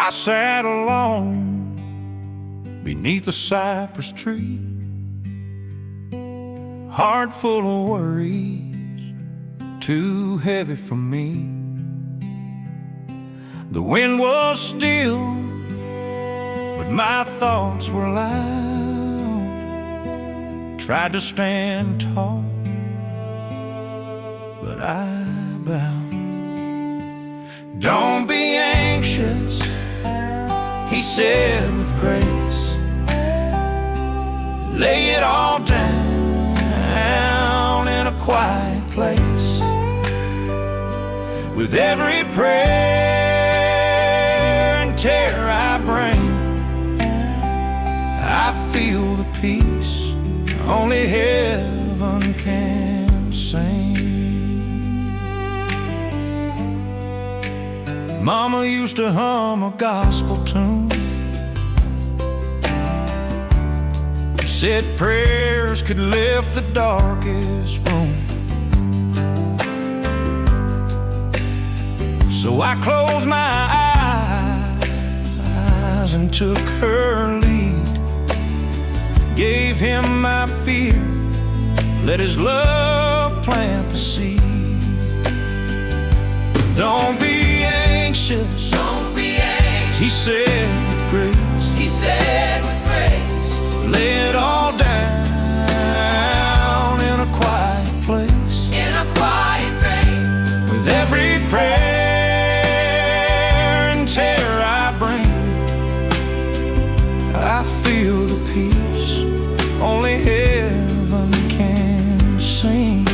I sat alone beneath the cypress tree, heart full of worries, too heavy for me. The wind was still, but my thoughts were loud. Tried to stand tall, but I bowed. Don't be anxious, he said with grace. Lay it all down in a quiet place. With every prayer and tear I bring, I feel the peace only heaven can sing. Mama used to hum a gospel tune. She said prayers could lift the darkest room. So I closed my eyes and took her lead. Gave him my fear, let his love plant the seed. Don't be anxious, don't be anxious, he said with grace. he said with grace. Lay it all down in a quiet place. In a quiet place. With every prayer and tear I bring, I feel the peace only heaven can sing.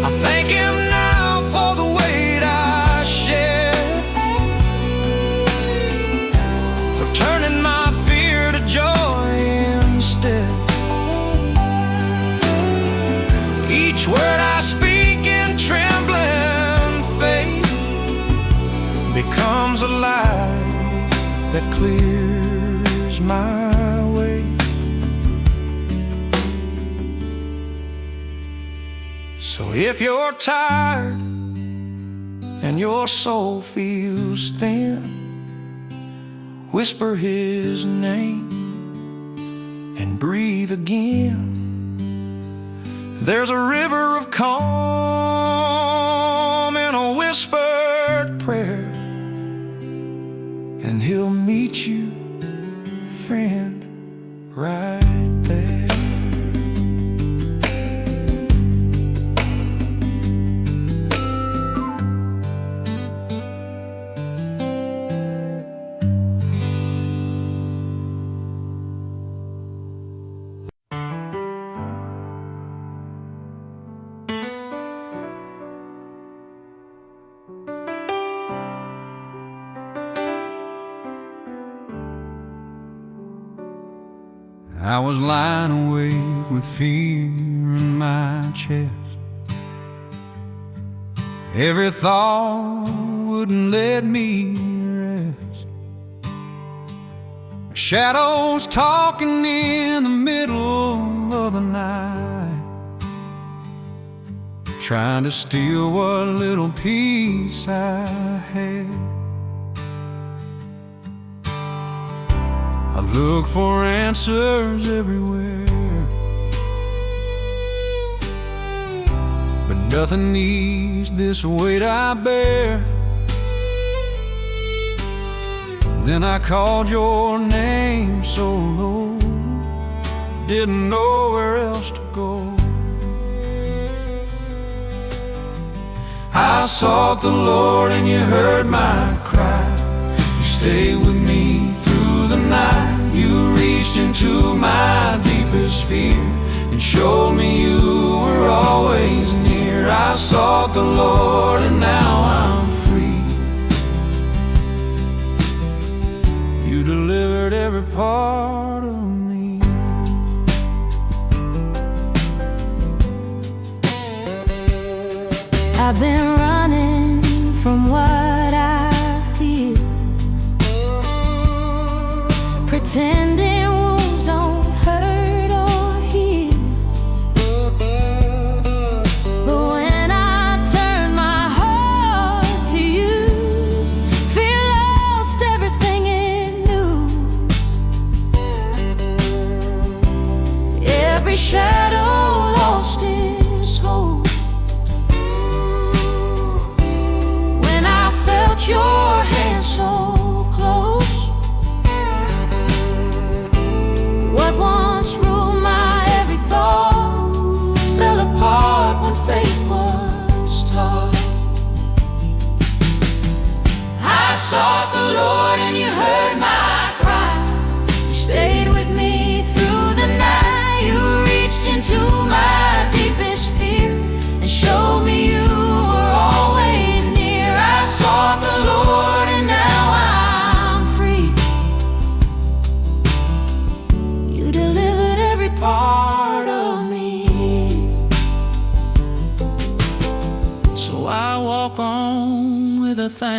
I thank him now for the weight I shed, for turning my fear to joy instead. Each word I speak in trembling faith becomes a light that clears my way. So if you're tired and your soul feels thin, whisper his name and breathe again. There's a river of calm in a whispered prayer, and he'll meet you, friend, right there. I was lying awake with fear in my chest. Every thought wouldn't let me rest. Shadows talking in the middle of the night, trying to steal what little peace I had. I look for answers everywhere, but nothing needs this weight I bear. Then I called your name so low, didn't know where else to go. I sought the Lord and you heard my cry. You stayed with me through the night. You reached into my deepest fear and showed me you were always near. I sought the Lord and now I'm free. You delivered every part of me. I've been running from what I feel, pretending wounds don't hurt or heal. But when I turn my heart to you,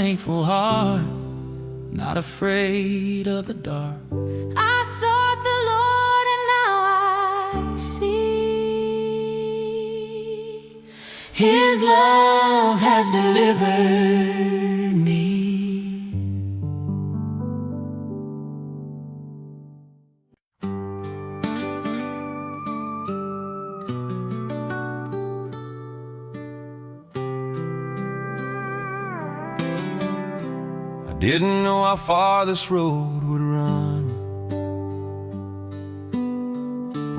thankful heart, not afraid of the dark. I sought the Lord and now I see His love has delivered me. Didn't know how far this road would run.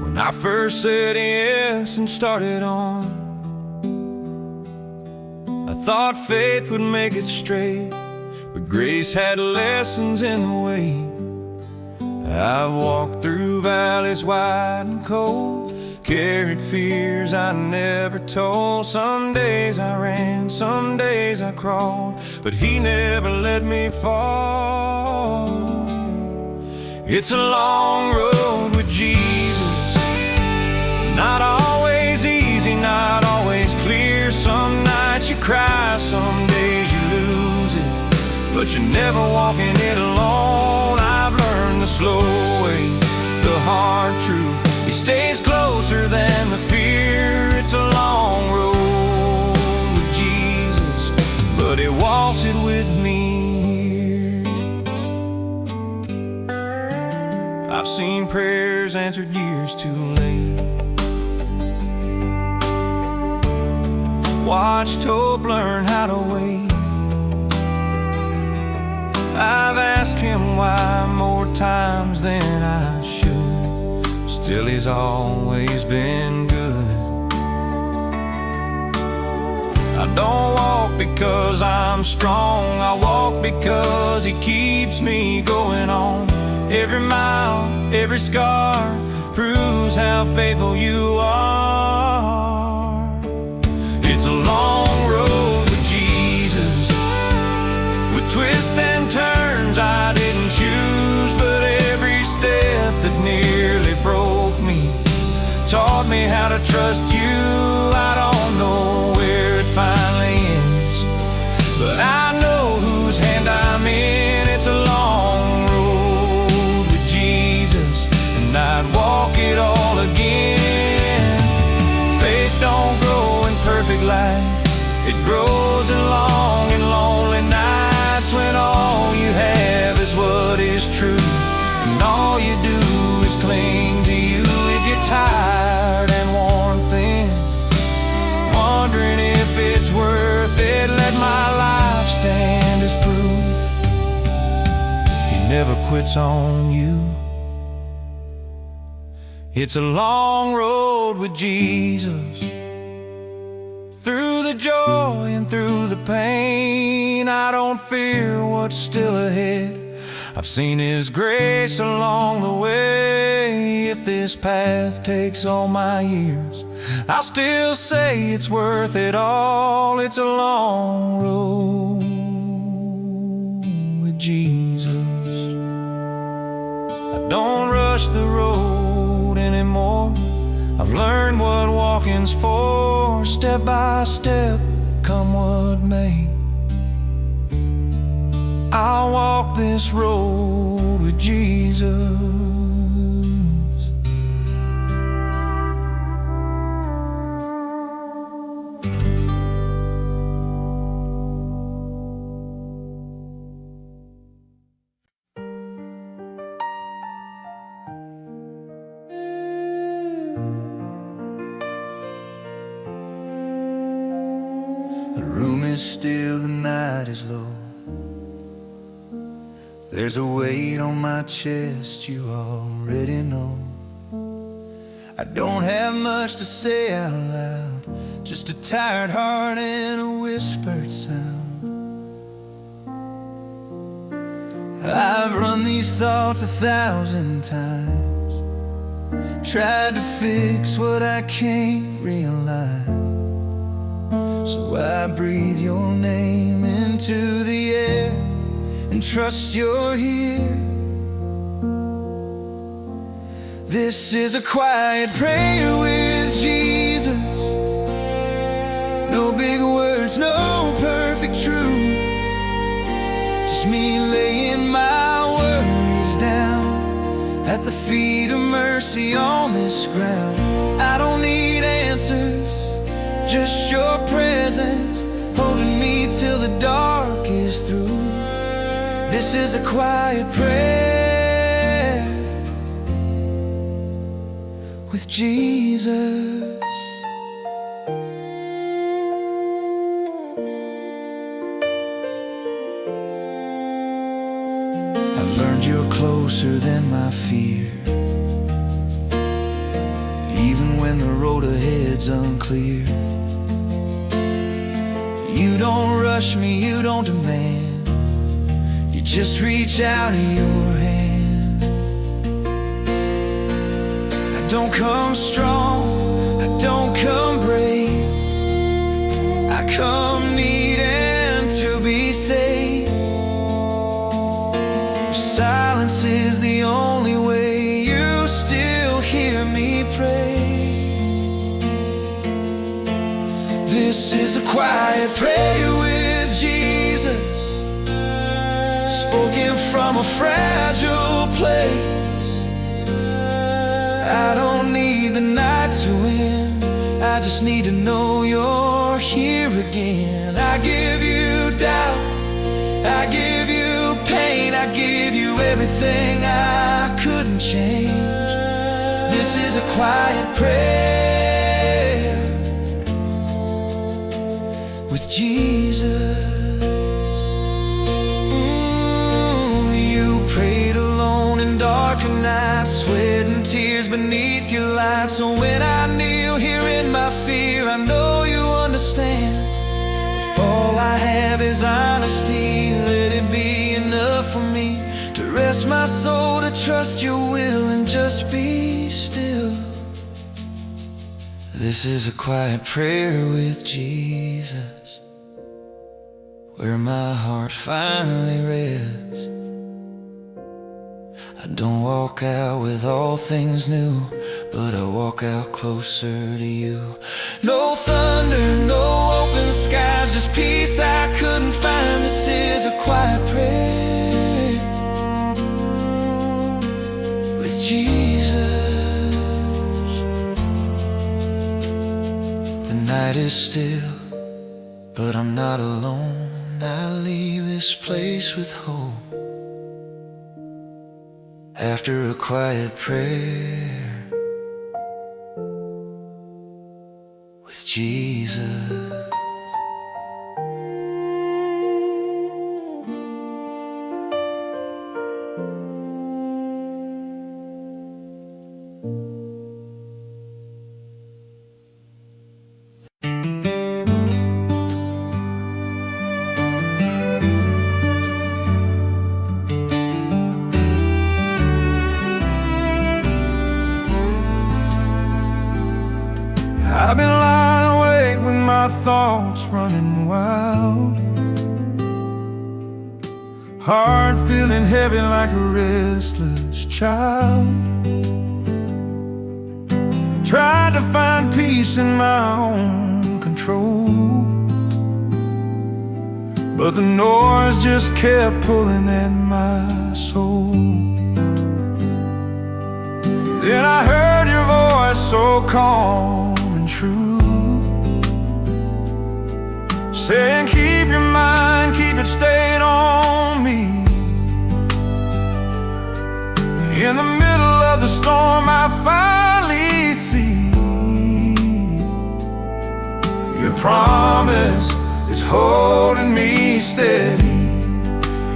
When I first said yes and started on, I thought faith would make it straight, but grace had lessons in the way. I've walked through valleys wide and cold, carried fears I never told. Some days I ran, some days I crawled, but He never let me fall. It's a long road with Jesus, not always easy, not always clear. Some nights you cry, some days you lose it, but you're never walking it alone. I've learned the slow way, the hard truth. He stays closer than the fear. It's a long road with Jesus, but He walks it with me here. I've seen prayers answered years too late, watched hope learn how to wait. I've asked Him why more times than I should, still He's always been good. I don't walk because I'm strong, I walk because He keeps me going on. Every mile, every scar proves how faithful You are. It's a long road with Jesus, with twists and turns I didn't choose, but every step that nearly broke me taught me how to trust You. I don't know where it finally ends, but I know whose hand I'm in. It's a long road with Jesus, and I'd walk it all again. Faith don't grow in perfect light, it grows in long and lonely nights, when all you have is what is true, and all you do is cling to You. If you're tired and worn thin, wondering if it's worth it, let my life stand as proof He never quits on You. It's a long road with Jesus, through the joy and through the pain. I don't fear what's still ahead, I've seen His grace along the way. If this path takes all my years, I'll still say it's worth it all. It's a long road with Jesus. I don't rush the road anymore, I've learned what walking's for. Step by step, come what may, I'll walk this road with Jesus. The room is still, the night is low, there's a weight on my chest you already know. I don't have much to say out loud, just a tired heart and a whispered sound. I've run these thoughts 1,000 times, tried to fix what I can't realize. So I breathe Your name into the air and trust You're here. This is a quiet prayer with Jesus, no big words, no perfect truth, Catch me laying my worries down at the feet of mercy on this ground. I don't need answers, just your presence holding me till the dark is through. This is a quiet prayer with Jesus. I've learned you're closer than my fear, even when the road ahead's unclear. You don't rush me, you don't demand, you just reach out in your hand. I don't come strong, I don't come brave, I come needing to be saved. Silence is the only way, you still hear me pray. This is a quiet prayer with Jesus, spoken from a fragile place. I don't need the night to end, I just need to know you're here again. I give you doubt, I give you pain, I give you everything I couldn't change. This is a quiet prayer with Jesus. You prayed alone in darker nights, sweat and tears beneath your light. So when I kneel here in my fear, I know you understand. If all I have is honesty, let it be enough for me to rest my soul, to trust your will and just be still. This is a quiet prayer with Jesus, where my heart finally rests. I don't walk out with all things new, but I walk out closer to you. No thunder, no open skies, just peace I couldn't find. This is a quiet prayer with Jesus. The night is still, but I'm not alone. I leave this place with hope, after a quiet prayer with Jesus. I've been lying awake with my thoughts running wild, heart feeling heavy like a restless child. Tried to find peace in my own control, but the noise just kept pulling at my soul. Then I heard your voice so calm and true, saying keep your mind, keep it stayed on me. In the middle of the storm I finally see your promise is holding me steady.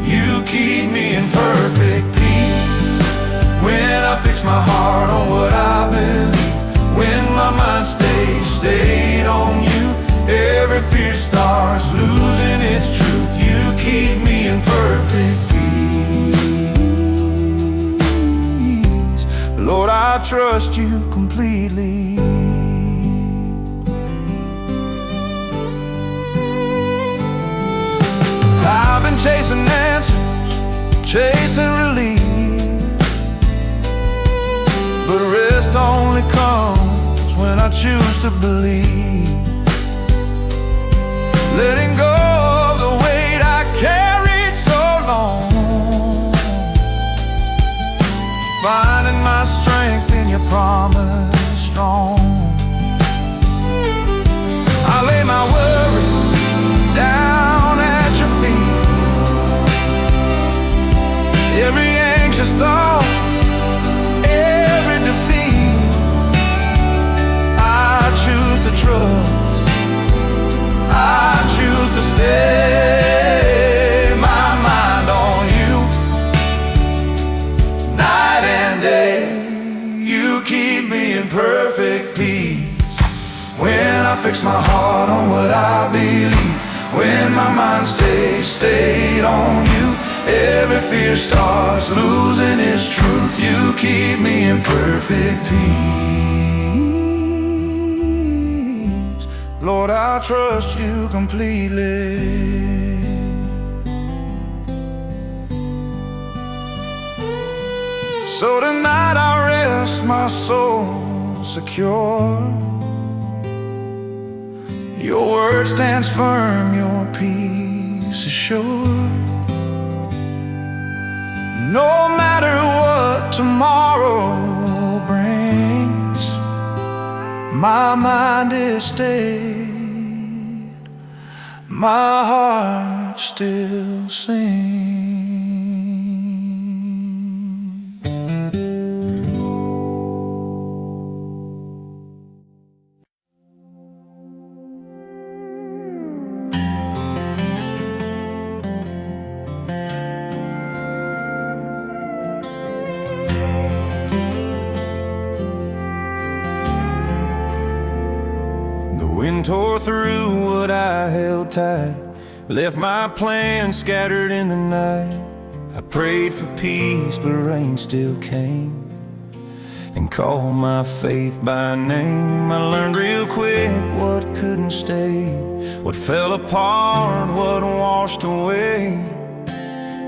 You keep me in perfect peace when I fix my heart on what I believe. When my mind stays stayed on you, every fear starts losing its truth. You keep me in perfect peace. Lord, I trust you completely. I've been chasing answers, chasing relief, but rest only comes when I choose to believe. Letting go of the weight I carried so long, promise strong. I lay my worry down at your feet. Every anxious thought, every defeat, I choose to trust. I choose to stay my mind on you. Night and day, you keep me in perfect peace. When I fix my heart on what I believe, when my mind stays stayed on you, every fear starts losing its truth. You keep me in perfect peace. Lord, I trust you completely. So tonight I rest my soul secure. Your word stands firm, your peace is sure. No matter what tomorrow brings, my mind is stayed, my heart still sings. The wind tore through what I held tight, left my plans scattered in the night. I prayed for peace, but rain still came and called my faith by name. I learned real quick what couldn't stay, what fell apart, what washed away.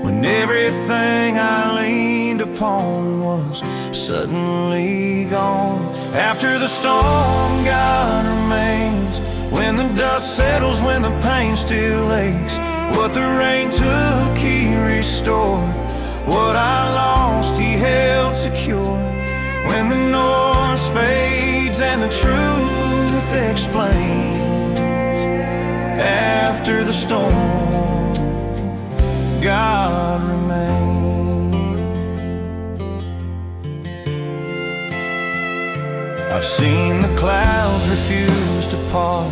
When everything I leaned upon was suddenly gone. After the storm, God remains. When the dust settles, when the pain still aches, what the rain took, He restored. What I lost, He held secure. When the noise fades and the truth explains, after the storm, God remains. I've seen the clouds refuse to part,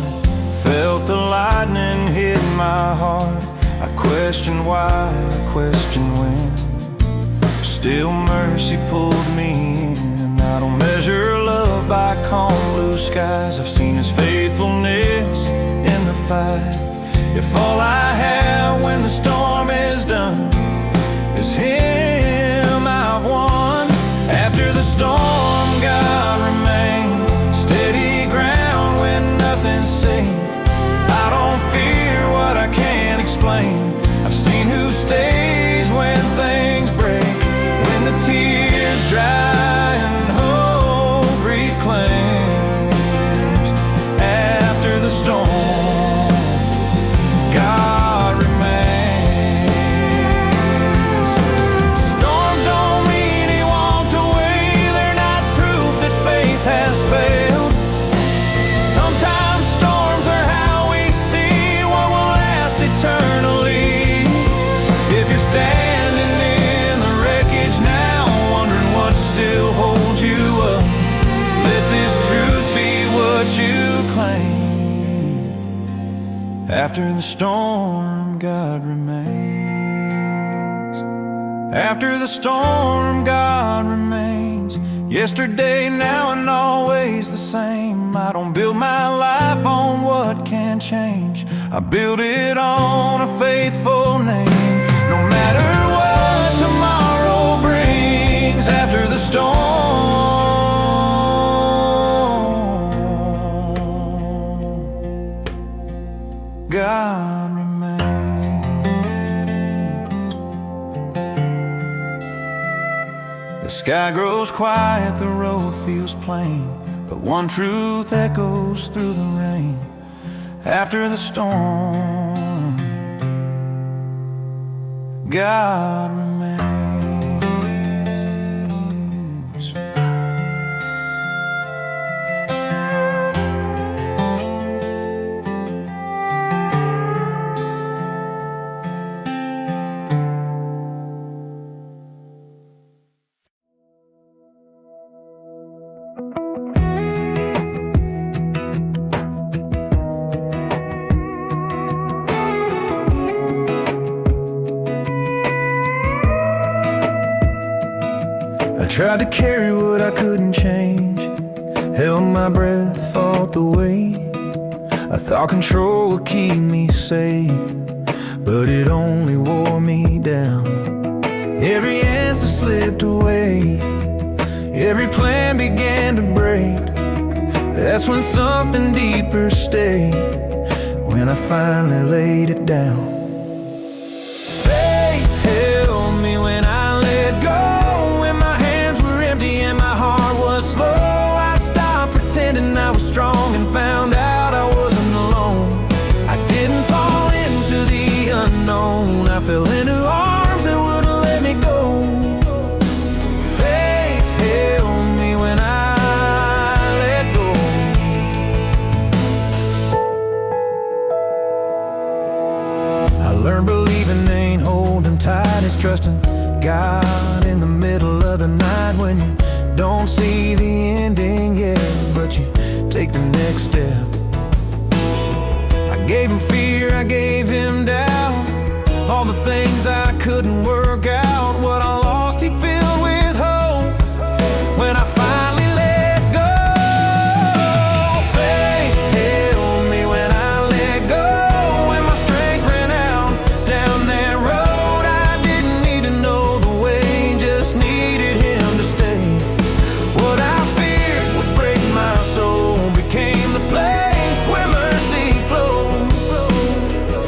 felt the lightning hit my heart. I questioned why, I questioned when, still mercy pulled me in. I don't measure love by calm blue skies. I've seen His faithfulness in the fight. If all I have when the storm is done is Him, I've won. After the storm, God remains. Steady ground when nothing's safe. I don't fear what I can't explain. I've seen who stays when things break, when the tears dry and hope reclaims. After the storm, God remains. Storms don't mean He walked away. They're not proof that faith has failed. Sometimes storms are how we see what will last eternally. If you're standing in the wreckage now, wondering what still holds you up, let this truth be what you claim. After the storm, God remains. After the storm, God remains. Yesterday, now, and always the same. I don't build my life on what can change. I build it on a faithful name. No matter what tomorrow brings, after the storm, God remains. The sky grows quiet, the road feels plain, but one truth echoes through the rain. After the storm, God remains. I tried to carry what I couldn't change, held my breath, fought the weight. I thought control would keep me safe, but it only wore me down. Every answer slipped away, every plan began to break. That's when something deeper stayed, when I finally laid it down. Faith held me when I let go, when my hands were empty and my heart was slow. I stopped pretending I was strong and found out I wasn't alone. I didn't fall into the unknown, I fell into arms that wouldn't let me go. Faith held me when I let go. I learned believing ain't holding tight, it's trusting God in the middle of the night, when you don't see the ending yet, but you take the next step. I gave him fear, I gave him doubt, all the things I couldn't work out. What I lost he filled with hope when I finally let go. Faith held me when I let go, when my strength ran out down that road. I didn't need to know the way, just needed him to stay. What I feared would break my soul became the place where mercy flowed.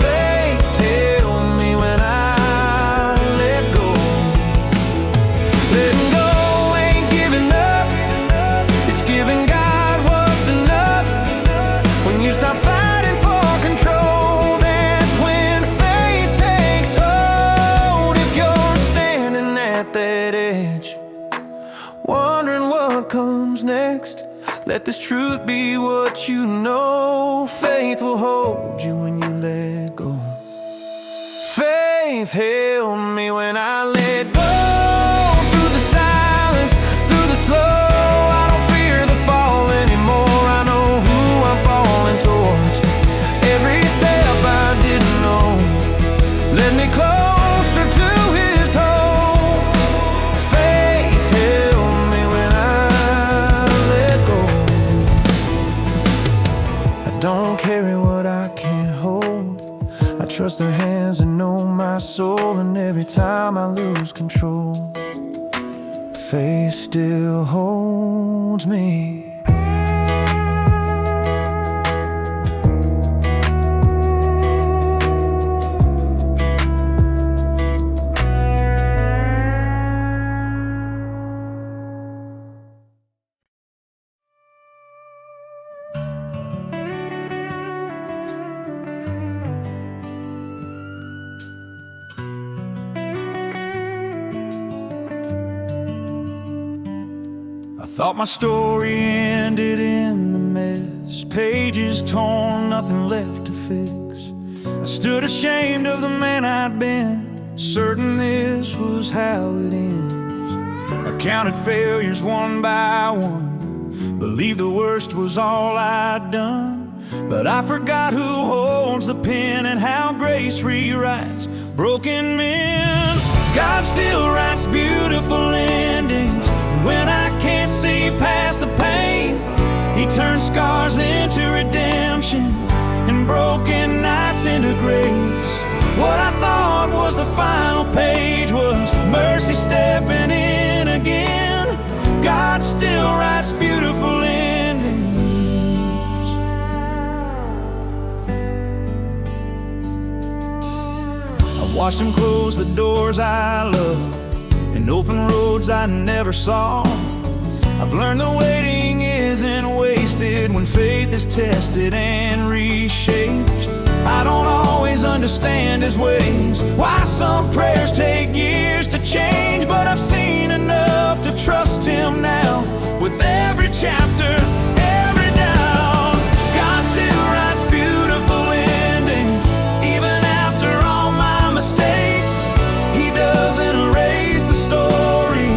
Faith held me when I let go. Letting go ain't giving up, it's giving God what's enough. When you stop fighting for control, that's when faith takes hold. If you're standing at that edge, wondering what comes next, let this truth be what you know. Faith will hold you when you let go. Faith held me when I let go. Through the silence, through the slow, I don't fear the fall anymore. I know who I'm falling towards. Every step I didn't know led me closer to his hope. Faith held me when I let go. I don't carry what I can't hold, I trust the hands that know my soul. And every time I lose control, faith still holds me. I thought my story ended in the mess, pages torn, nothing left to fix. I stood ashamed of the man I'd been, certain this was how it ends. I counted failures one by one, believed the worst was all I'd done. But I forgot who holds the pen and how grace rewrites broken men. God still writes beautiful endings. When I can't see past the pain, he turns scars into redemption and broken nights into grace. What I thought was the final page was mercy stepping in again. God still writes beautiful endings. I've watched him close the doors I love and open roads I never saw. I've learned the waiting isn't wasted when faith is tested and reshaped. I don't always understand his ways, why some prayers take years to change, but I've seen enough to trust him now. With every chapter, every down, God still writes beautiful endings. Even after all my mistakes, he doesn't erase the story,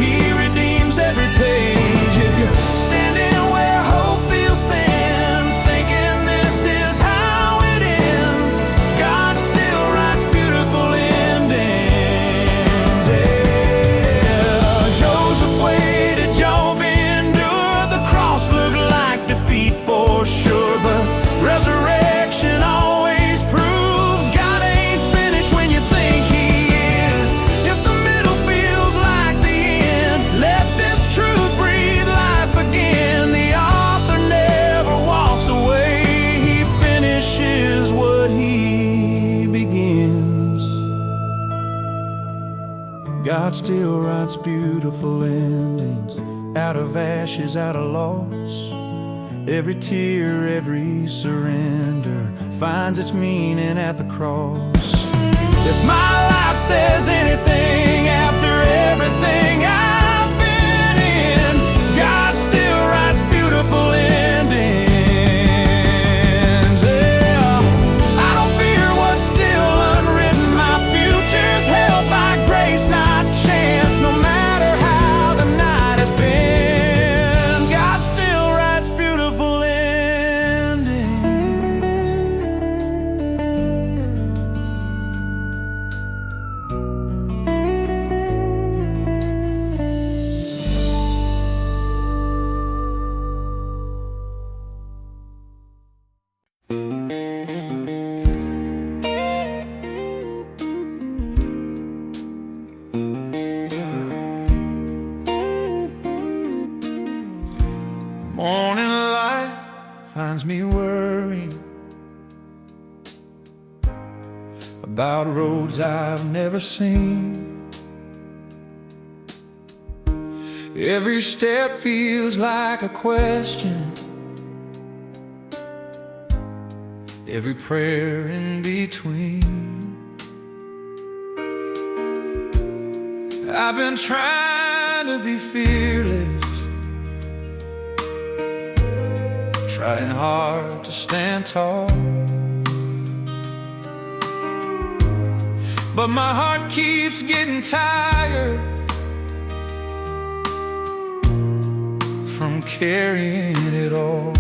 he redeems every page. If you're standing where hope feels thin, thinking this is how it ends, God still writes beautiful endings. God still writes beautiful endings, out of ashes, out of loss. Every tear, every surrender finds its meaning at the cross. If my life says anything after everything I've been in, God still writes beautiful endings. Yeah. I don't fear what's still unwritten. My future's held by grace, not chance. No matter how the night has been, God still writes beautiful endings. Morning light finds me worrying about roads I've never seen. Every step feels like a question, every prayer in between. I've been trying to be fearless, trying hard to stand tall, but my heart keeps getting tired from carrying it all.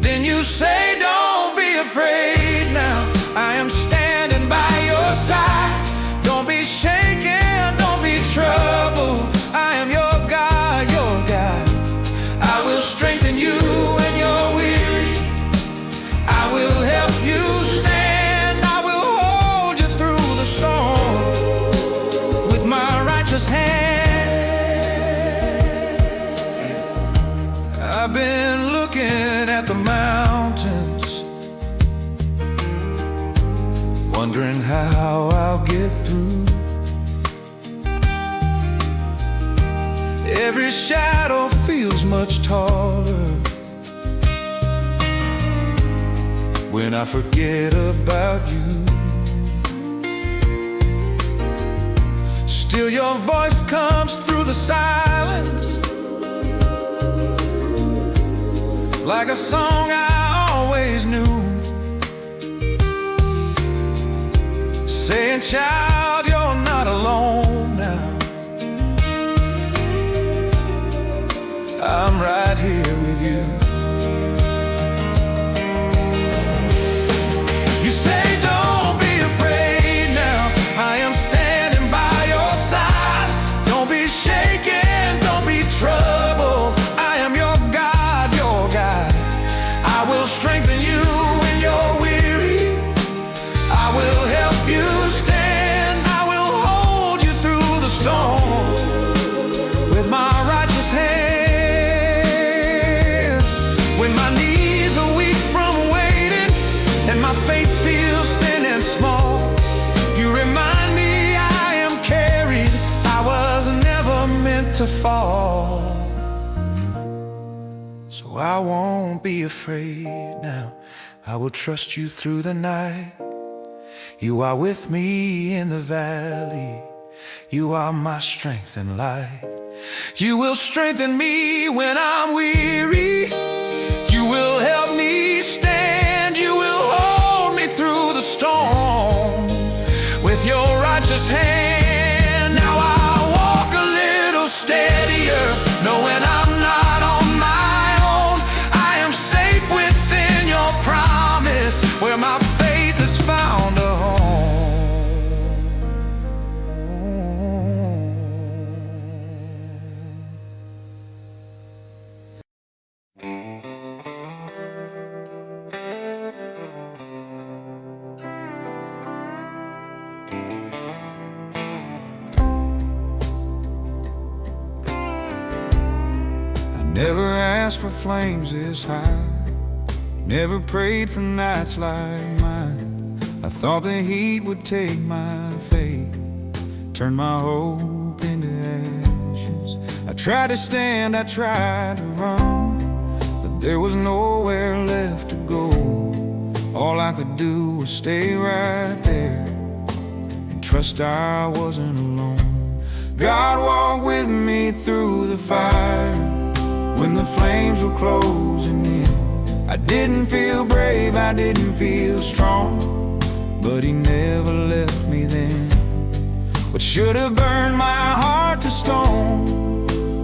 Then you say, don't be afraid now, I am standing by your side. Don't be shaken, don't be troubled, I am your God, your God. I will strengthen you when you're weary, I will help you stand, I will hold you through the storm with my righteous hand. I've been looking at the mountains, wondering how I'll get through. Every shadow feels much taller when I forget about you. Still your voice comes through the silence, like a song I always knew, saying, child, you're not alone now, I'm right here with you. You say, don't be afraid now, I am standing by your side. Don't be shaken, don't be troubled, I am your God, your God. I will strengthen you when you're weary, I will help you stand, I will hold you through the storm with my righteous hand. When my knees are weak from waiting and my faith feels thin and small, you remind me I am carried, I was never meant to fall. So I won't be afraid now, I will trust you through the night. You are with me in the valley, you are my strength and light. You will strengthen me when I'm weary, you will help me stand, you will hold me through the storm with your righteous hand. Now I walk a little steadier, knowing I'm not on my own. I am safe within your promise, where my faith has found a home. Never asked for flames this high, never prayed for nights like mine. I thought the heat would take my faith, turn my hope into ashes. I tried to stand, I tried to run, but there was nowhere left to go. All I could do was stay right there and trust I wasn't alone. God walked with me through the fire when the flames were closing in. I didn't feel brave, I didn't feel strong, but He never left me then. What should have burned my heart to stone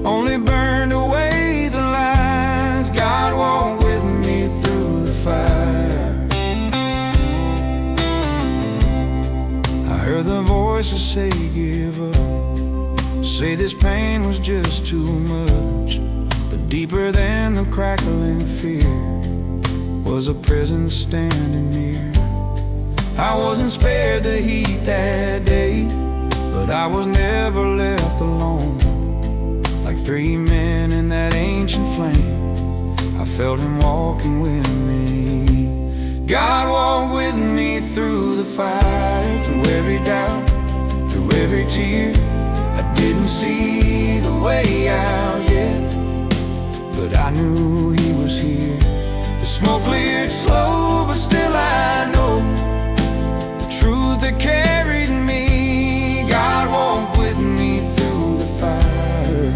only burned away the lies. God walked with me through the fire. I heard the voices say give up, say this pain was just too much. But deeper than the crackling fear was a presence standing near. I wasn't spared the heat that day, but I was never left alone. Like three men in that ancient flame, I felt Him walking with me. God walked with me through the fire, through every doubt, through every tear. I didn't see the way out yet, but I knew He was here. The smoke cleared slow, but still I know the truth that carried me. God walked with me through the fire.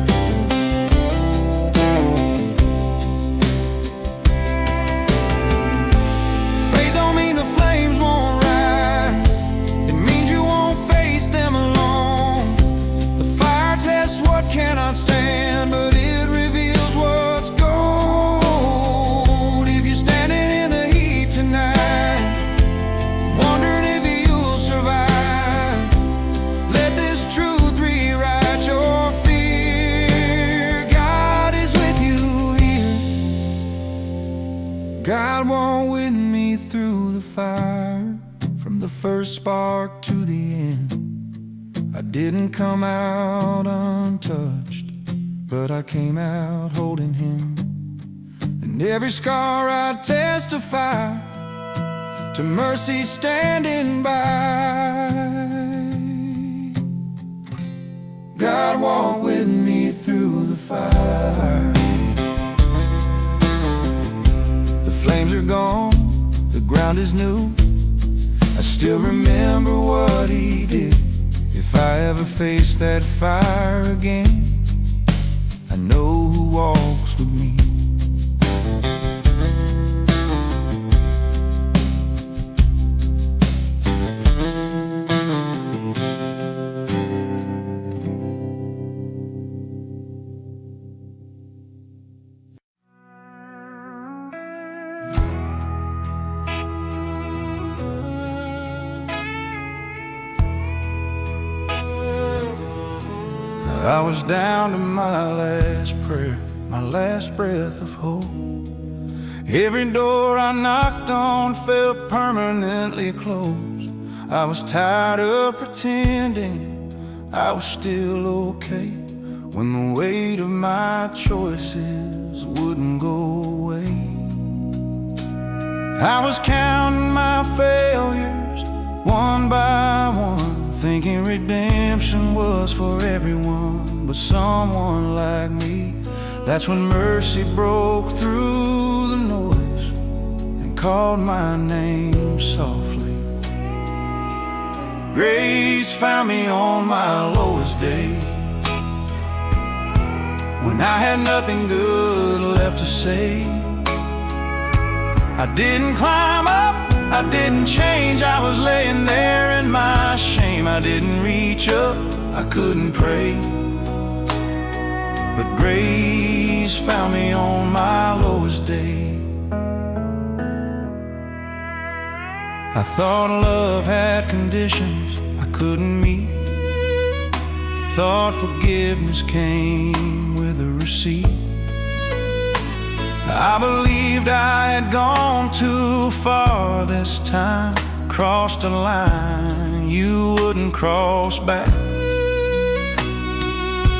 Faith don't mean the flames won't rise, it means you won't face them alone. The fire tests what cannot stand, but it reveals what's gold. If you're standing in the heat tonight, wondering if you'll survive, let this truth rewrite your fear. God is with you here. God walked with me through the fire, from the first spark to the end. I didn't come out untouched, but I came out holding Him. And every scar I testify to mercy standing by. God walked with me through the fire. The flames are gone, the ground is new. I still remember what He did. If I ever face that fire again, I know who walks with me. I was down to my last prayer, my last breath of hope. Every door I knocked on felt permanently closed. I was tired of pretending I was still okay, when the weight of my choices wouldn't go away. I was counting my failures one by one, thinking redemption was for everyone but someone like me. That's when mercy broke through the noise and called my name softly. Grace found me on my lowest day, when I had nothing good left to say. I didn't climb up, I didn't change, I was laying there in my shame. I didn't reach up, I couldn't pray, but grace found me on my lowest day. I thought love had conditions I couldn't meet, thought forgiveness came with a receipt. I believed I had gone too far this time, crossed a line you wouldn't cross back.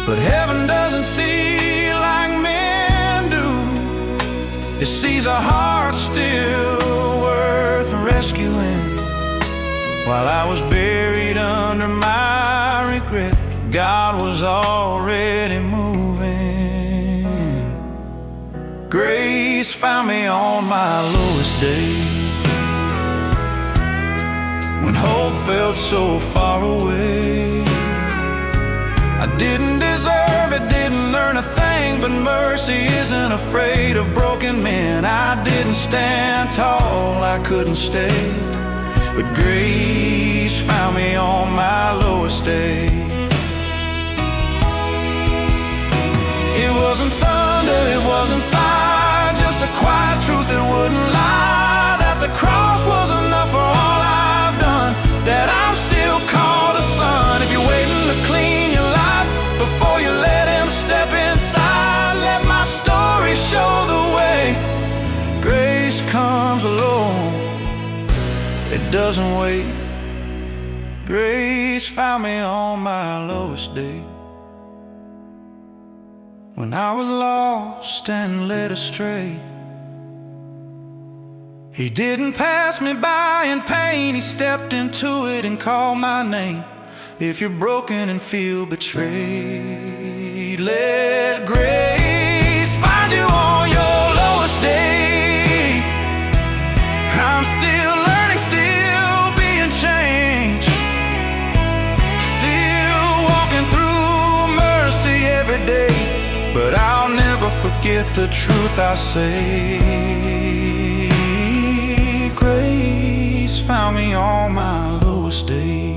But heaven doesn't see like men do, it sees a heart still worth rescuing. While I was buried under my regret, God was already moving. Grace found me on my lowest day, when hope felt so far away. I didn't deserve it, didn't earn a thing, but mercy isn't afraid of broken men. I didn't stand tall, I couldn't stay, but grace found me on my lowest day. It wasn't thunder, it wasn't fire, just a quiet truth that wouldn't lie, that the cross was enough for all I've done, that I'm still called a son. If you're waiting to clean your life before you let him step inside, let my story show the way. Grace comes alone, it doesn't wait. Grace found me on my lowest day, when I was lost and led astray. He didn't pass me by in pain, he stepped into it and called my name. If you're broken and feel betrayed, let grace find you on your lowest day. I'm still learning, still being changed, still walking through mercy every day, but I'll never forget the truth I say. Grace found me on my lowest day.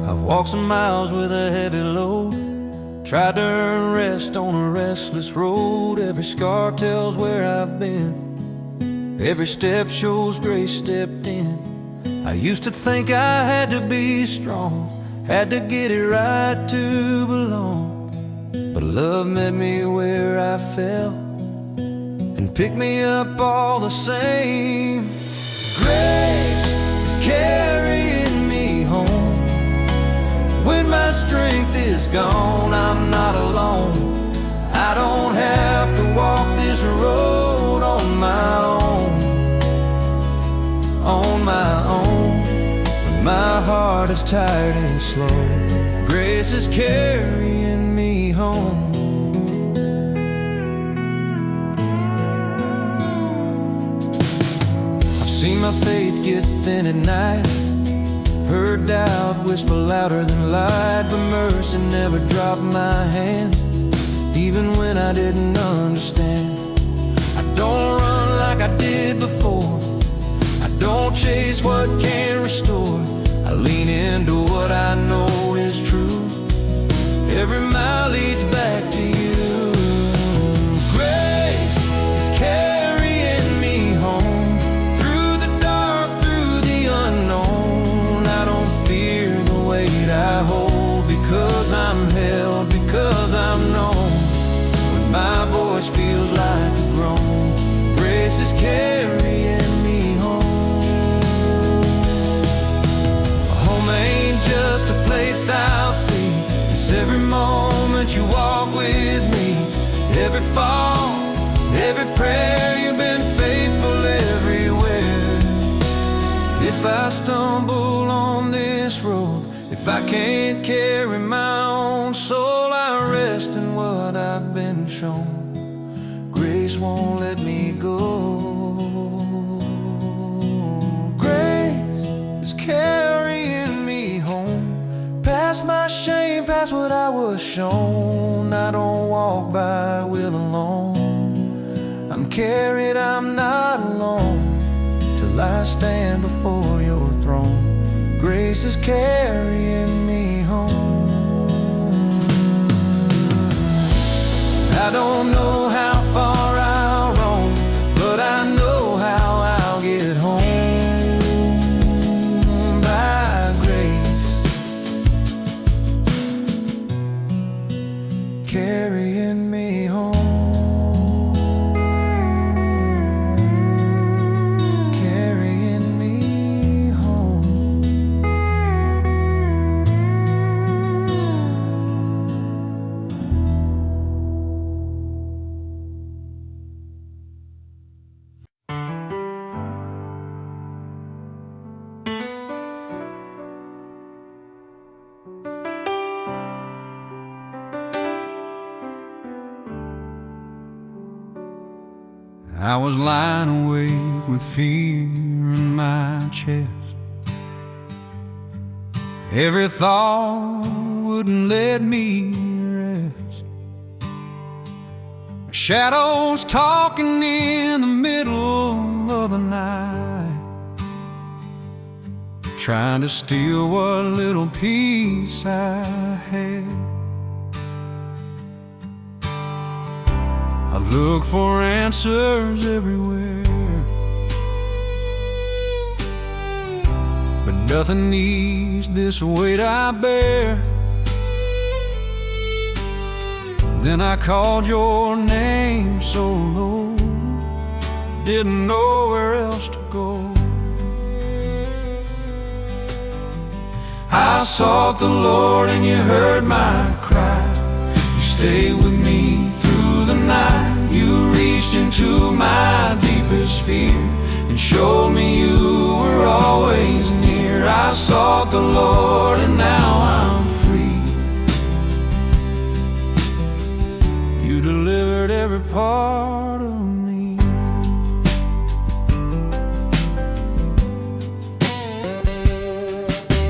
I've walked some miles with a heavy load, tried to earn rest on a restless road. Every scar tells where I've been, every step shows grace stepped in. I used to think I had to be strong, had to get it right to belong, but love met me where I fell and picked me up all the same. Grace is carrying me home. When my strength is gone, I'm not alone. I don't have to walk this road on my own, on my own. When my heart is tired and slow, grace is carrying me home. I've seen my faith get thin at night, heard doubt whisper louder than light, but mercy never dropped my hand, even when I didn't understand. I don't run like I did before, I don't chase what can't restore. I lean into what I know is true. Every mile leads back to you. Grace is carrying me home, through the dark, through the unknown. I don't fear the weight I hold, because I'm held, because I'm known. When my voice feels like a groan, grace is carrying me home. Home ain't just a place I'll see, it's every moment you walk with me, every fall, every prayer. You've been faithful everywhere. If I stumble on this road, if I can't carry my own soul, I rest in what I've been shown. Grace won't let me go. Grace is carrying me home, past my shame, past what I was shown. I don't walk by will alone, I'm carried, I'm not alone, till I stand before your throne. Grace is carrying me home. I don't know how far I'll roam, but I know how I'll get home. By grace, carrying me home. I was lying awake with fear in my chest. Every thought wouldn't let me rest. Shadows talking in the middle of the night, trying to steal what little peace I had. I look for answers everywhere, but nothing eased this weight I bear. Then I called your name so low, didn't know where else to go. I sought the Lord and you heard my cry. You stayed with me through the night. You reached into my deepest fear and showed me you were always near. I sought the Lord and now I'm free. You delivered every part of me.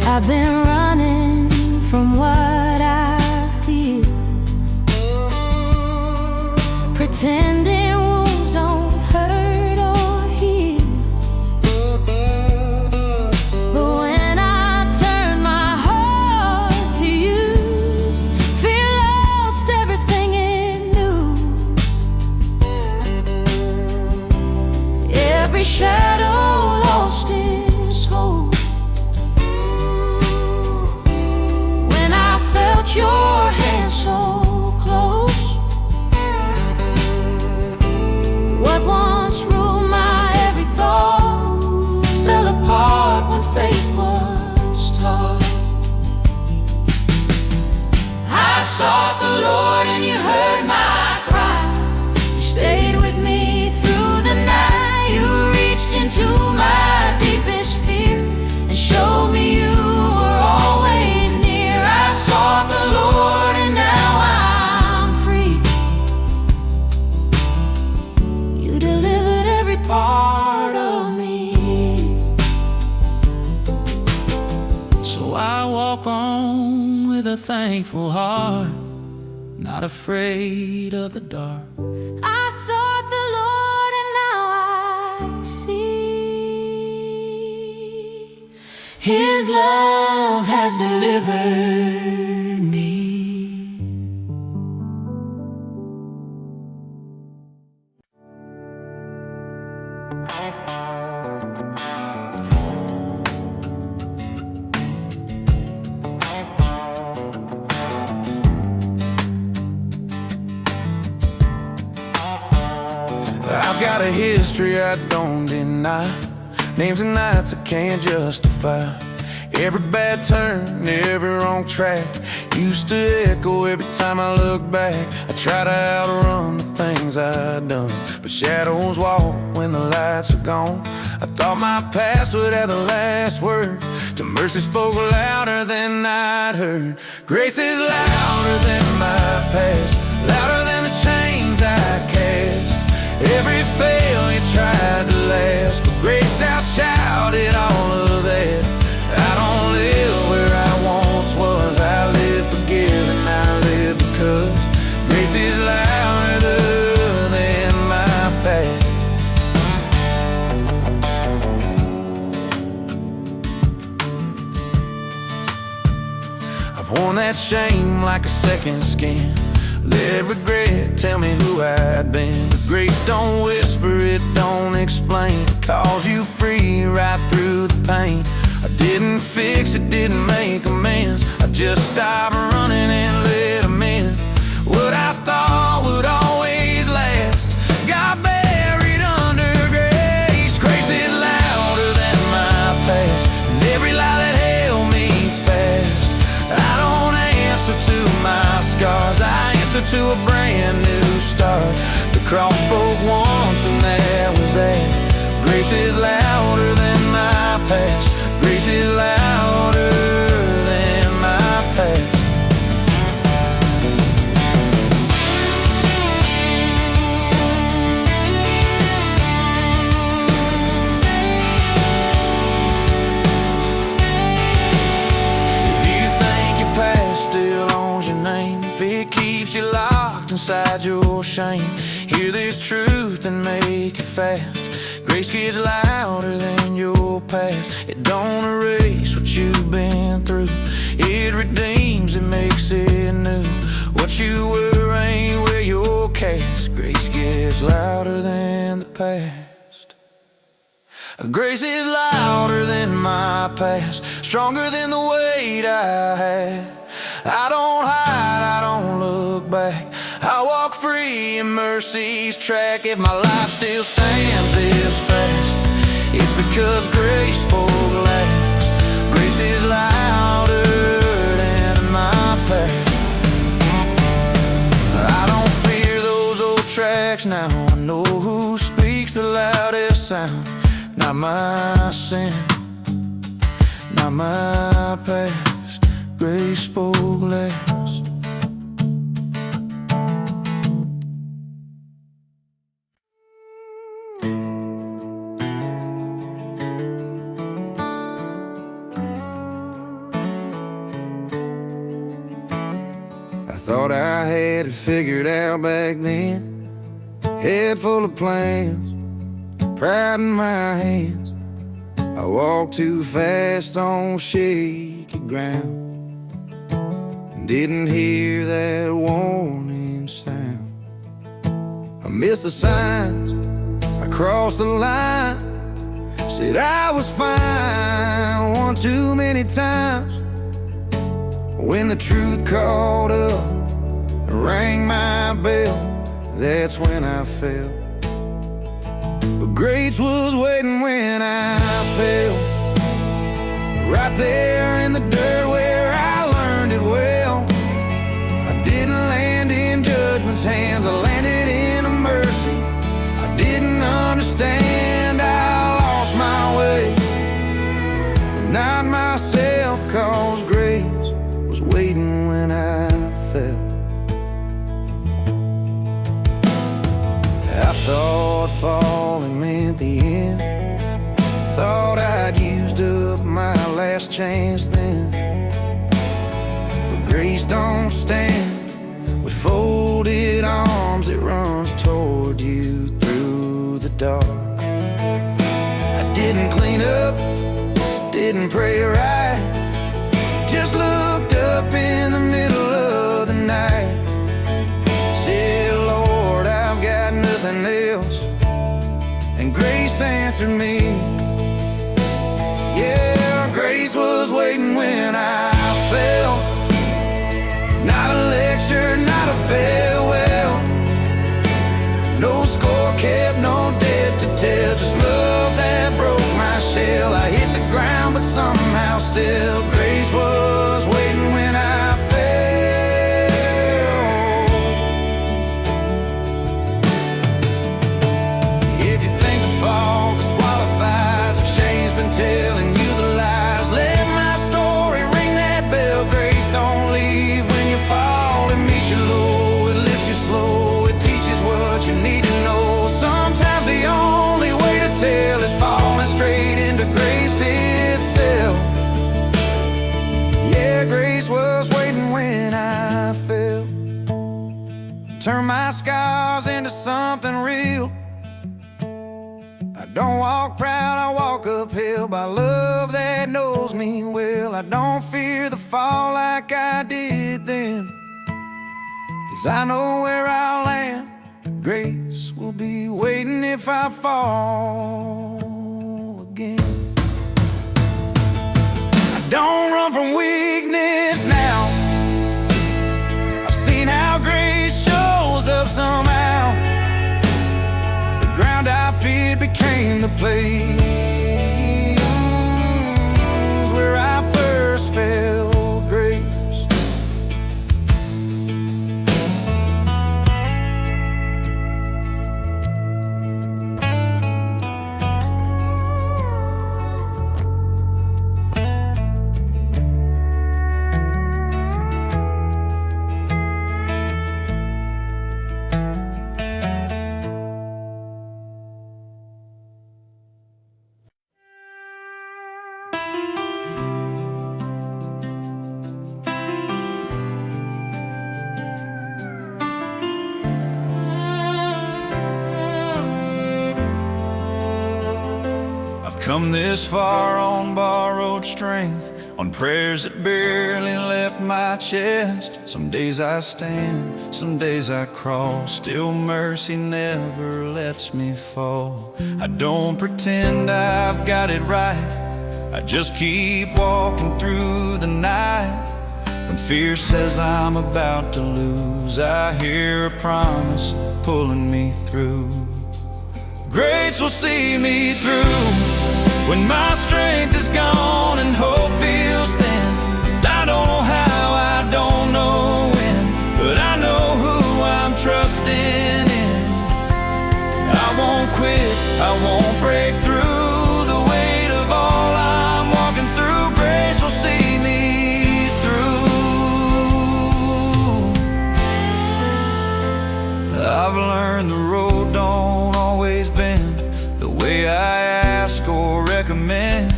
I've been running from what I feel, pretending wounds don't hurt or heal. But when I turn my heart to you, feel lost, everything it knew. Every shadow lost its hope when I felt your hand so close. What once ruled my every thought fell apart when faith was taught. I sought the Lord and you heard my cry. You stayed with me through the night. You reached into my deepest fear and showed me you were always near. I sought the Lord and now I'm free. You delivered every part of me. So I walk on with a thankful heart, not afraid of the dark. I sought the Lord and now I see His love has delivered me. I've got a history I don't deny, names and nights I can't justify. Every bad turn, every wrong track used to echo every time I look back. I try to outrun the things I'd done, but shadows walk when the lights are gone. I thought my past would have the last word, till mercy spoke louder than I'd heard. Grace is louder than my past, louder than the chains I cast. Every failure tried to last, but grace outshouted all of that. I don't live where I once was, I live forgiven, I live because grace is louder than my past. I've worn that shame like a second skin, let regret tell me who I'd been. But grace don't whisper, it don't explain, it calls you free right through the pain. I didn't fix it, didn't make amends, I just stopped running and let Him in. What I thought would always last got buried under grace. Grace is louder than my past, and every lie that held me fast. I don't answer to my scars, I answer to a brand new start. The cross spoke once and that was that. Grace is louder than my past, grace is louder than my past. hide your shame. Hear this truth and make it fast. Grace gets louder than your past. It don't erase what you've been through. It redeems, it makes it new. What you were ain't where you're cast. Grace gets louder than the past. Grace is louder than my past, stronger than the weight I had. I don't hide, I don't look back. I walk free in mercy's track. If my life still stands this fast, it's because grace spoke last. Grace is louder than my past. I don't fear those old tracks now. I know who speaks the loudest sound. Not my sin, not my past. Grace spoke last. I thought I had it figured out back then. Head full of plans, pride in my hands. I walked too fast on shaky ground. Didn't hear that warning sound. I missed the signs, I crossed the line. Said I was fine one too many times. When the truth caught up and rang my bell, that's when I fell. But grace was waiting when I fell, right there in the dirt where I learned it well. I didn't land in judgment's hands, I landed in a mercy. I didn't understand, I lost my way, but not myself, 'cause grace was waiting when I fell. I thought falling meant the end. Thought I'd used up my last chance then. But grace don't stand with folded arms. It runs toward you through the dark. I didn't clean up, didn't pray right, just looked up in the middle of the night. Said, Lord, I've got nothing else. And grace answered me. Yeah, grace was waiting when I fell. Not a lecture, not a farewell. No score kept, no debt to tell. Just love that broke my shell. I hit the ground, but somehow still grace was waiting when I fell. If you think the fall disqualifies, if shame's been telling you the lies, let my story ring that bell. Grace don't leave when you fall. It meets you low, it lifts you slow, it teaches what you need to know. Sometimes the only way to tell is falling straight into grace itself. Yeah, grace was waiting when I fell. Turn my scars into something real. I don't walk proud, I walk uphill by love that knows me well. I don't fear the fall like I did then, 'cause I know where I'll land. Grace will be waiting if I fall again. I don't run from weakness now. I've seen how grace shows up somehow. The ground I feared became the place where I first felt grace. Come this far on borrowed strength, on prayers that barely left my chest. Some days I stand, some days I crawl, still mercy never lets me fall. I don't pretend I've got it right, I just keep walking through the night. When fear says I'm about to lose, I hear a promise pulling me through. Grace will see me through when my strength is gone and hope feels thin. I don't know how, I don't know when, but I know who I'm trusting in. I won't quit, I won't break through the weight of all I'm walking through. Grace will see me through. I've learned the road don't always bend the way I ask or recommend,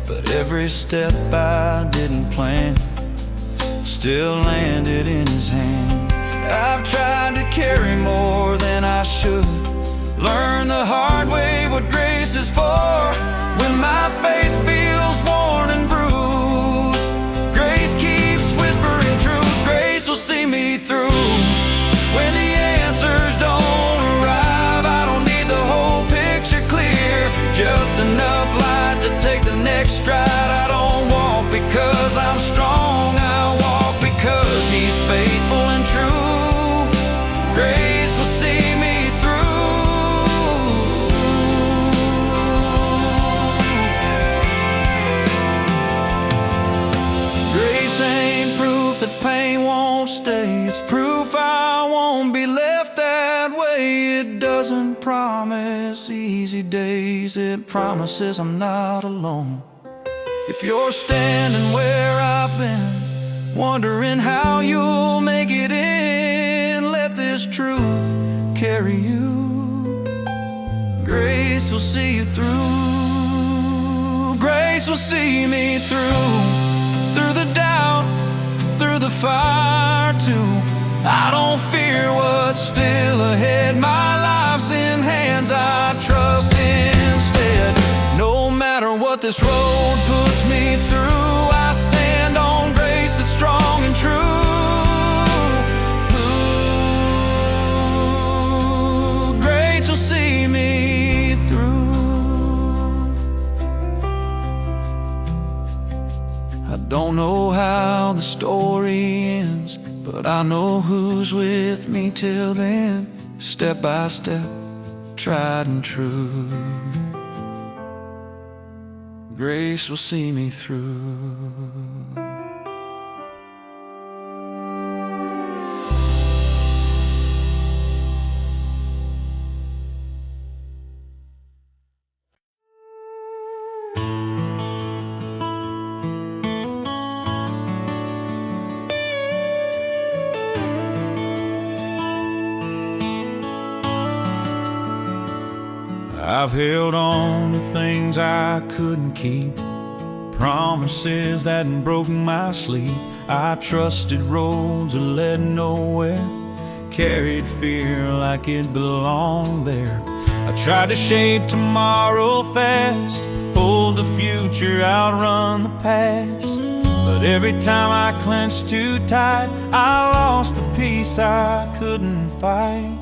but every step I didn't plan still landed in His hand. I've tried to carry more than I should, learn the hard way what grace is for. When my faith feels worn and bruised, grace keeps whispering truth. Grace will see me through. When the answers don't arrive, I don't need the whole picture clear, just enough light to take the next stride. I don't walk because I'm strong, I walk because He's faithful and true. Grace will see me through. Grace ain't proof that pain won't stay, it's proof I won't be left that way. It doesn't promise easy days, it promises I'm not alone. If you're standing where I've been, wondering how you'll make it in, let this truth carry you. Grace will see you through. Grace will see me through. Through the doubt, through the fire too. I don't fear what's still ahead, my life's in hands I trust instead. No matter what this road puts me through, I stand on grace that's strong and true. Ooh, grace will see me through. I don't know how the story ends, but I know who's with me till then. Step by step, tried and true. Grace will see me through. I've held on to things I couldn't keep, promises that broke my sleep. I trusted roads that led nowhere, carried fear like it belonged there. I tried to shape tomorrow fast, hold the future, outrun the past. But every time I clenched too tight, I lost the peace I couldn't fight.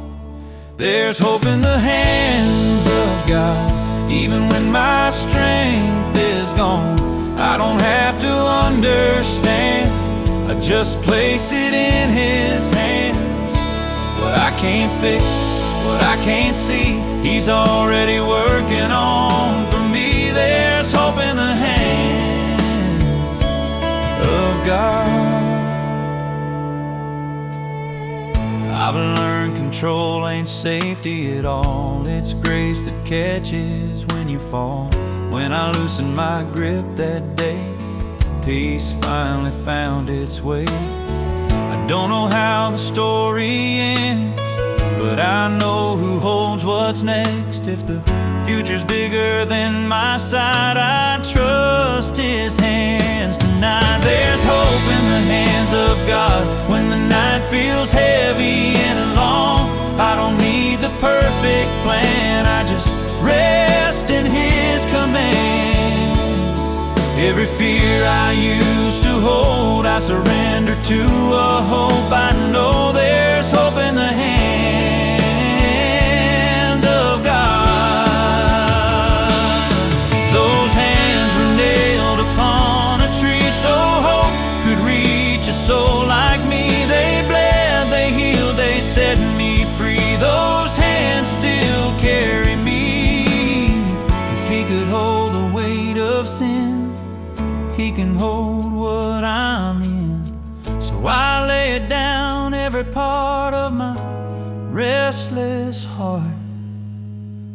There's hope in the hands of God, even when my strength is gone. I don't have to understand, I just place it in His hands. What I can't fix, what I can't see, He's already working on for me. There's hope in the hands of God. I've learned control ain't safety at all, it's grace that catches when you fall. When I loosened my grip that day, peace finally found its way. I don't know how the story ends, but I know who holds what's next. If the future's bigger than my side, I trust His hands tonight. There's hope in the hands of God when the night feels heavy and long. I don't need the perfect plan, I just rest in His command. Every fear I used to hold, I surrender to a hope. I know there's hope in the hands of God. Those hands were nailed upon a tree so hope could reach a soul like me. They bled, they healed, they set me free. Those hands still carry me. If He could hold the weight of sin, He can hold what I'm in. So I lay it down, every part of my restless heart.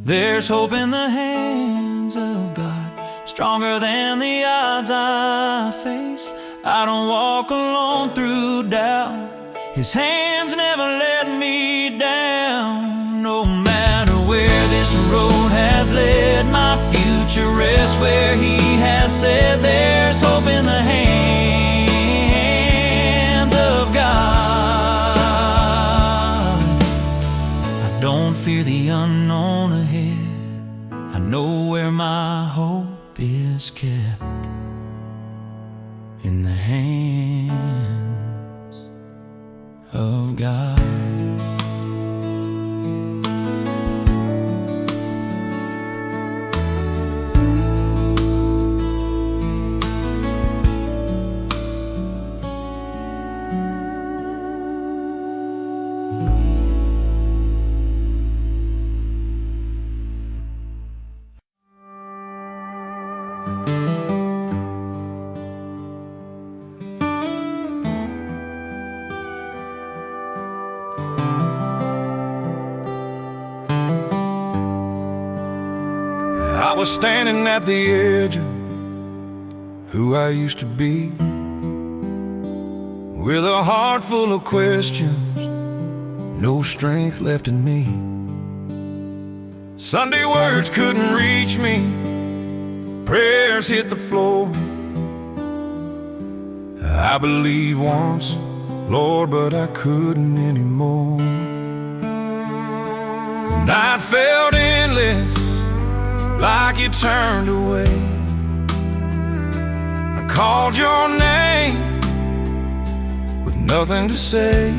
There's hope in the hands of God, stronger than the odds I face. I don't walk alone through doubt. His hands never let me down. No matter where this road has led, my future rests where He has said. There's hope in the hands of God. I don't fear the unknown ahead. I know where my hope is kept, in the hands of God. I was standing at the edge of who I used to be, with a heart full of questions, no strength left in me. Sunday words couldn't reach me, prayers hit the floor. I believed once, Lord, but I couldn't anymore. The night felt endless, like you turned away. I called your name with nothing to say.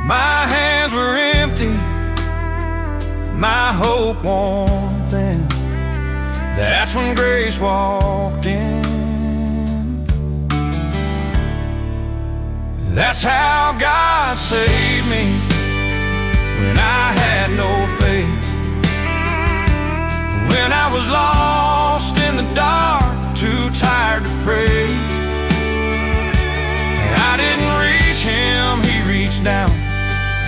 My hands were empty, my hope worn thin. That's when grace walked in. That's how God saved me when I had no faith. When I was lost in the dark, too tired to pray. I didn't reach Him, He reached down,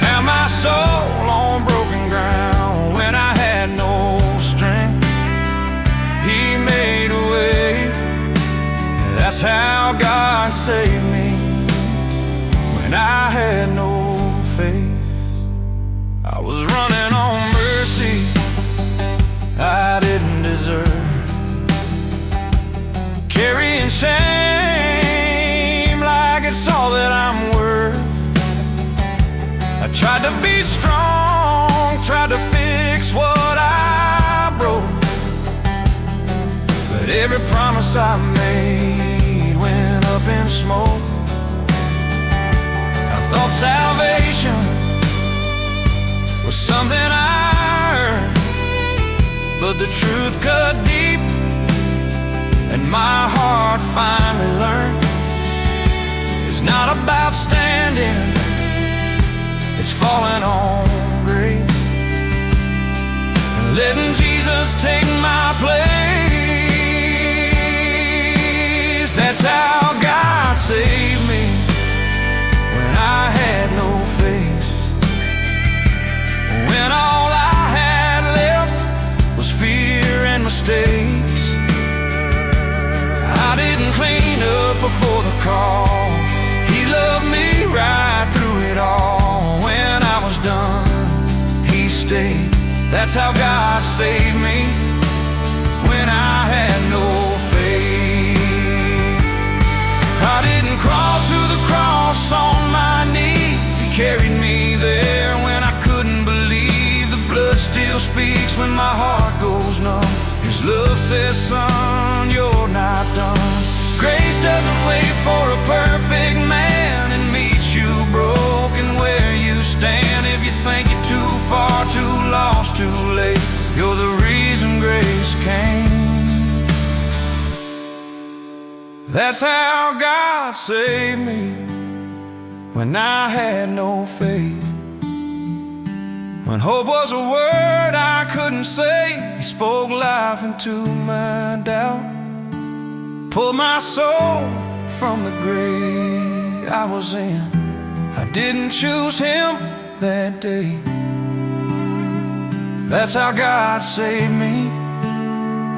found my soul on broken ground. When I had no strength, He made a way. That's how God saved me when I had no faith. I was running on mercy I didn't deserve, carrying shame like it's all that I'm worth. I tried to be strong, tried to fix what I broke, but every promise I made went up in smoke. I thought salvation was something I earned, but the truth cut deep, and my heart finally learned it's not about standing, it's falling on grace and letting Jesus take my place. That's how God saved me when I had no faith, when all I had left was fear and mistakes. I didn't clean up before the call, He loved me right through it all. When I was done, He stayed. That's how God saved me when I had no faith. I didn't crawl to the cross on my knees, He carried me there when I couldn't believe. The blood still speaks when my heart goes numb. His love says, son, you're for a perfect man and meet you broken where you stand. If you think you're too far, too lost, too late, you're the reason grace came. That's how God saved me when I had no faith. When hope was a word I couldn't say, He spoke life into my doubt, pulled my soul from the grave I was in. I didn't choose Him that day. That's how God saved me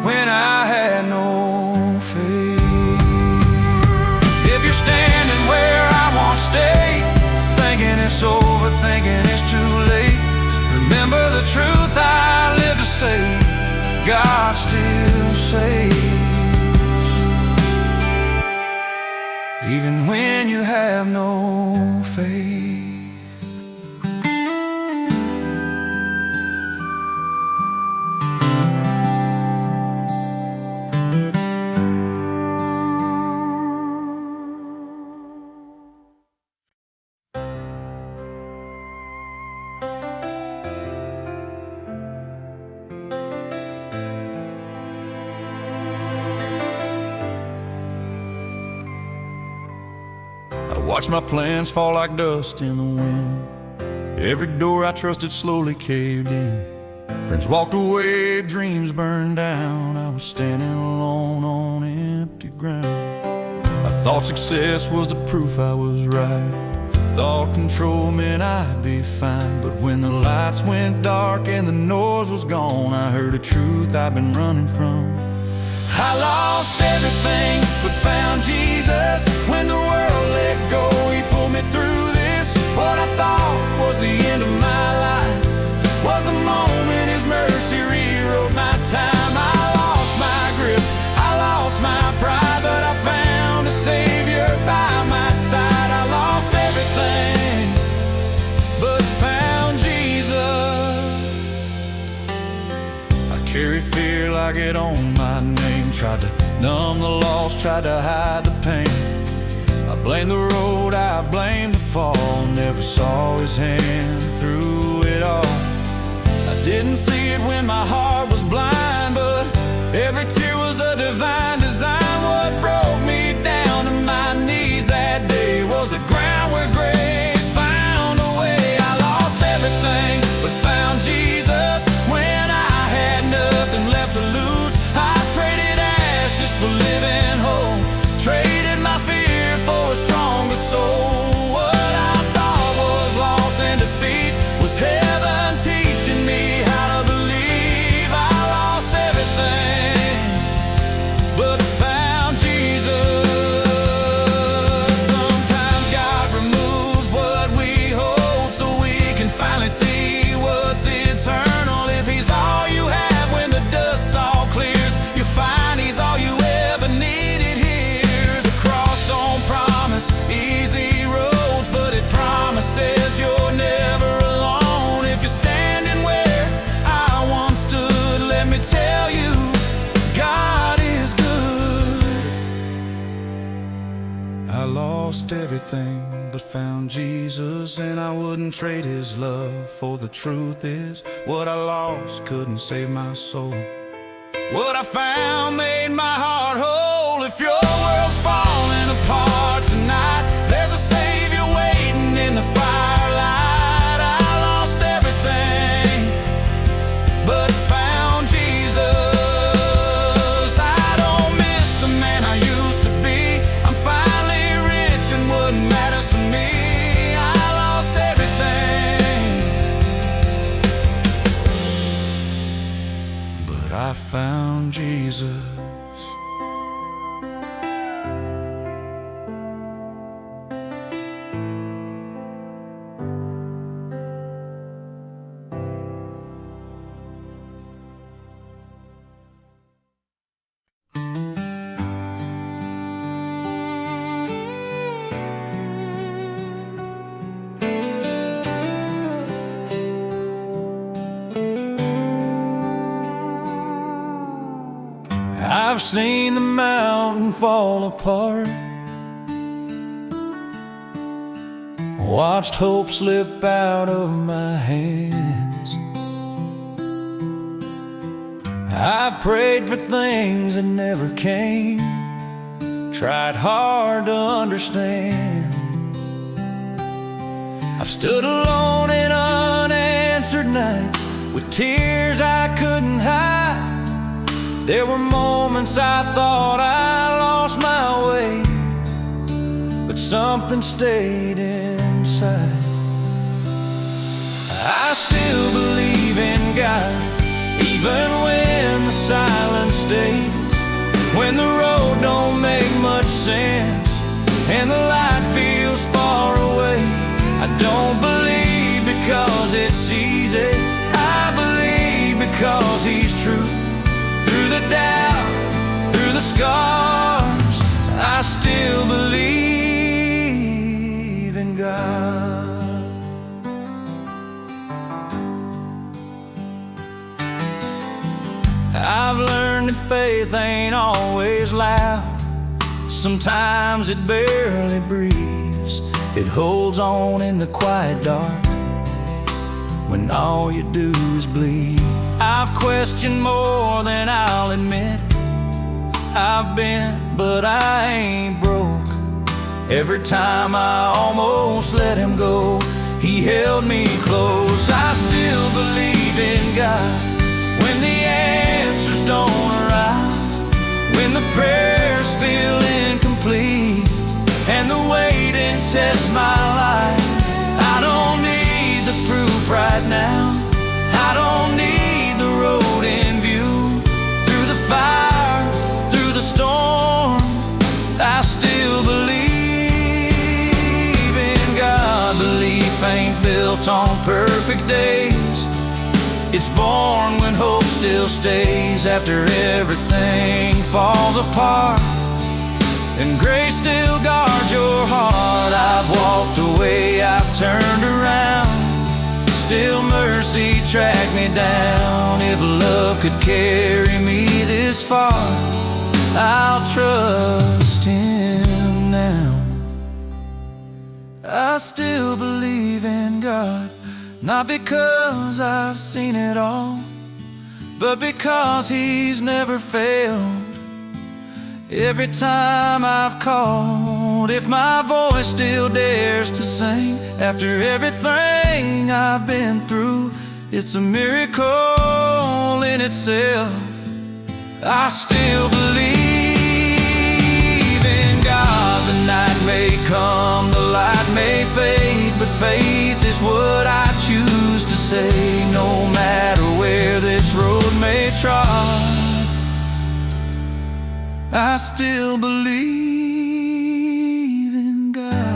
when I had no faith. If you're standing where I won't stay, thinking it's over, thinking it's too late, remember the truth I live to say, God still saves. Even when you have no faith. I watched my plans fall like dust in the wind. Every door I trusted slowly caved in. Friends walked away, dreams burned down. I was standing alone on empty ground. I thought success was the proof I was right. Thought control meant I'd be fine. But when the lights went dark and the noise was gone, I heard a truth I've been running from. I lost everything but found Jesus. When the world let go, He pulled me through this. What I thought was the end of my life was the moment His mercy rewrote my time. I lost my grip, I lost my pride, but I found a Savior by my side. I lost everything but found Jesus. I carry fear like it on my name, tried to numb the loss, tried to hide the pain. I blame the road, I blame the fall, never saw His hand through it all. I didn't see it when my heart was blind, but every tear was a divine design. What broke me down to my knees that day was the ground where grace found a way. I lost everything but found Jesus when I had nothing left to lose. I traded ashes for living hope, traded my fear for a stronger soul. What I thought was loss and defeat was heaven teaching me how to believe. I lost everything but found Jesus. Sometimes God removes what we hold so we can finally see what's eternal. If He's all you have when the dust all clears, you find He's all you ever needed here. The cross don't promise easy roads, but it promises you're never alone. If you're standing where I once stood, let me tell you, God is good. I lost everything but found Jesus, and I wouldn't trade His love, for the truth is, what I lost couldn't save my soul. What I found made my heart whole. If your world's falling apart tonight, there's a Savior waiting in the firelight. I lost everything but found Jesus. I don't miss the man I used to be. I'm finally rich and what matters to me. I lost everything, but I found Jesus. I've seen the mountain fall apart, watched hope slip out of my hands. I've prayed for things that never came, tried hard to understand. I've stood alone in unanswered nights with tears I couldn't hide. There were moments I thought I lost my way, but something stayed inside. I still believe in God, even when the silence stays, when the road don't make much sense and the light feels far away. I don't believe because it's easy, I believe because He's true. Through the doubt, through the scars, I still believe in God. I've learned that faith ain't always loud. Sometimes it barely breathes. It holds on in the quiet dark when all you do is bleed. I've questioned more than I'll admit. I've been, but I ain't broke. Every time I almost let Him go, He held me close. I still believe in God when the answers don't arrive, when the prayers feel incomplete and the waiting tests my life. I don't need the proof right now, I don't need the road in view. Through the fire, through the storm, I still believe in God. Belief ain't built on perfect days, it's born when hope still stays. After everything falls apart and grace still guards your heart. I've walked away, I've turned around, still mercy tracked me down. If love could carry me this far, I'll trust Him now. I still believe in God, not because I've seen it all, but because He's never failed. Every time I've called, if my voice still dares to sing, after everything I've been through, it's a miracle in itself. I still believe in God. The night may come, the light may fade, but faith is what I choose to say. No matter where this road may trod, I still believe in God.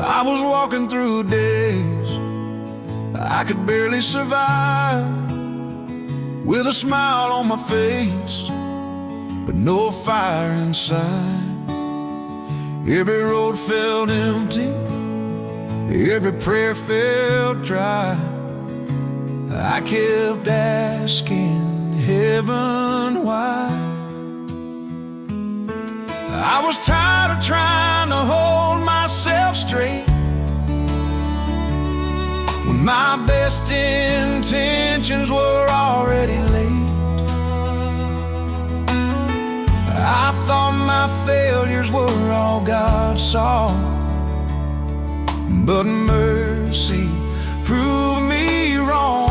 I was walking through days I could barely survive, with a smile on my face, but no fire inside. Every road felt empty, every prayer felt dry. I kept asking heaven why. I was tired of trying to hold myself straight when my best intentions were already late. I thought my failures were all God saw, but mercy proved me wrong.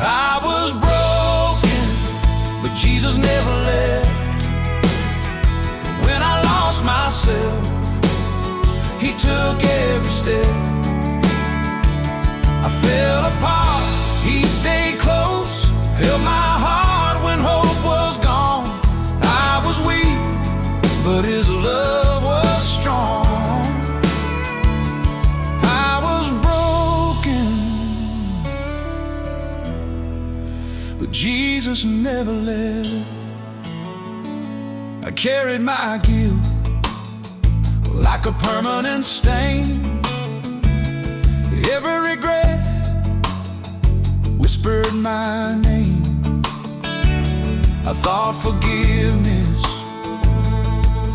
I was broken, but Jesus never left. When I lost myself, He took every step. I fell apart, He stayed close, held my heart when hope was gone. I was weak, but Jesus never left. I carried my guilt like a permanent stain. Every regret whispered my name. I thought forgiveness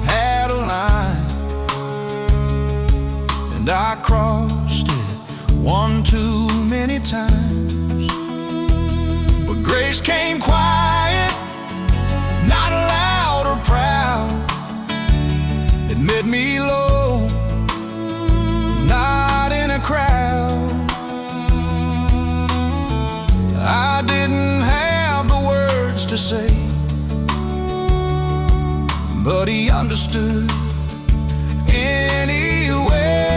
had a line, and I crossed it one too many times. But grace came quiet, not loud or proud. It met me low, not in a crowd. I didn't have the words to say, but he understood anyway.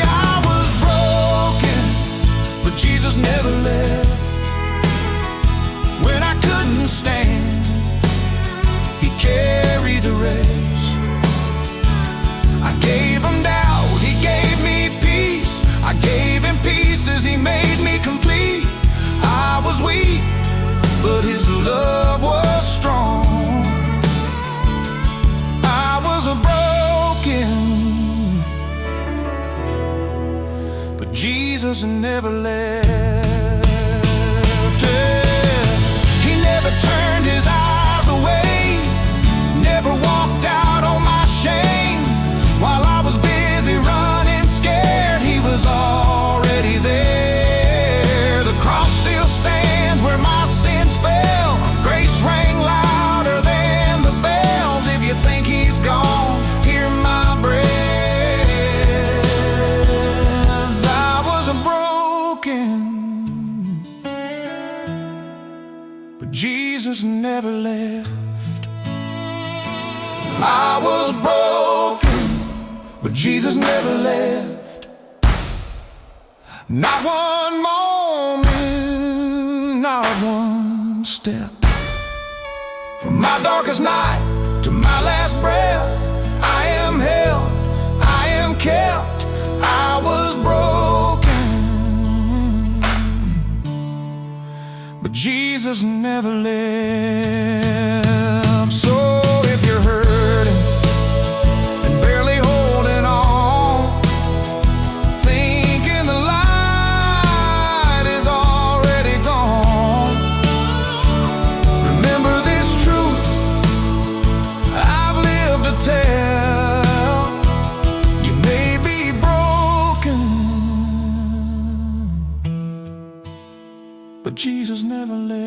I was broken, but Jesus never left. When I couldn't stand, he carried the rest. I gave him doubt, he gave me peace. I gave him pieces, he made me complete. I was weak, but his love was strong. I was broken, but Jesus never left. He never turned his eyes away, never walked out on my shame. While I was busy running scared, he was already there. The cross still stands where my sins fell. Grace rang louder than the bells. If you think he's gone, hear my breath. I was broken, but Jesus never left. I was broken, but Jesus never left. Not one moment, not one step. From my darkest night to my last breath, I am held, I am kept. I was broken, but Jesus never left. So if you're hurting and barely holding on, thinking the light is already gone, remember this truth I've lived to tell. You may be broken, but Jesus never left.